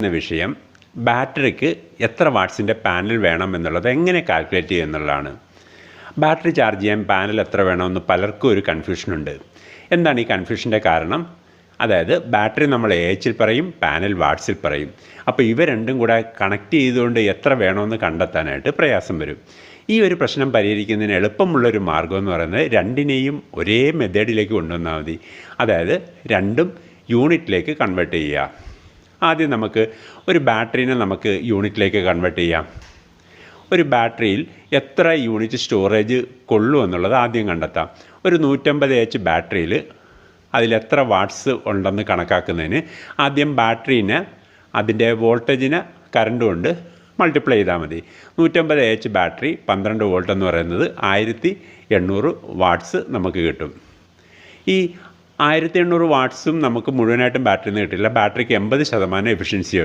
എന്ന വിഷയം ബാറ്ററിക്ക് എത്ര വാട്ട്സിൻ്റെ പാനൽ വേണം എന്നുള്ളത് എങ്ങനെ കാൽക്കുലേറ്റ് ചെയ്യുക എന്നുള്ളതാണ്. ബാറ്ററി ചാർജ് ചെയ്യാൻ പാനൽ എത്ര വേണമെന്ന് പലർക്കും ഒരു കൺഫ്യൂഷനുണ്ട്. എന്താണ് ഈ കൺഫ്യൂഷൻ്റെ കാരണം? അതായത് ബാറ്ററി നമ്മൾ AHൽ പറയും, പാനൽ വാട്ട്സിൽ പറയും. അപ്പോൾ ഇവ രണ്ടും കൂടെ കണക്ട് ചെയ്തുകൊണ്ട് എത്ര വേണമെന്ന് കണ്ടെത്താനായിട്ട് പ്രയാസം വരും. ഈ ഒരു പ്രശ്നം പരിഹരിക്കുന്നതിന് എളുപ്പമുള്ളൊരു മാർഗ്ഗം എന്ന് പറയുന്നത് രണ്ടിനെയും ഒരേ മെത്തേഡിലേക്ക് കൊണ്ടുവന്നാൽ മതി. അതായത് രണ്ടും യൂണിറ്റിലേക്ക് കൺവേർട്ട് ചെയ്യുക. ആദ്യം നമുക്ക് ഒരു ബാറ്ററീനെ നമുക്ക് യൂണിറ്റിലേക്ക് കൺവേർട്ട് ചെയ്യാം. ഒരു ബാറ്ററിയിൽ എത്ര യൂണിറ്റ് സ്റ്റോറേജ് കൊള്ളുമെന്നുള്ളത് ആദ്യം കണ്ടെത്താം. ഒരു 150 ബാറ്ററിയിൽ അതിലെത്ര വാട്ട്സ് ഉണ്ടെന്ന് കണക്കാക്കുന്നതിന് ആദ്യം ബാറ്ററീനെ അതിൻ്റെ വോൾട്ടേജിനെ കറണ്ട് കൊണ്ട് മൾട്ടിപ്ലൈ ചെയ്താൽ മതി. 150 ബാറ്ററി 12 വോൾട്ട് എന്ന് പറയുന്നത് 1800 വാട്ട്സ് നമുക്ക് കിട്ടും. ഈ 1800 വാട്ട്സും നമുക്ക് മുഴുവനായിട്ടും ബാറ്ററിയിൽ നിന്ന് കിട്ടില്ല. ബാറ്ററിക്ക് 80% എഫിഷ്യൻസിയേ ഉള്ളൂ.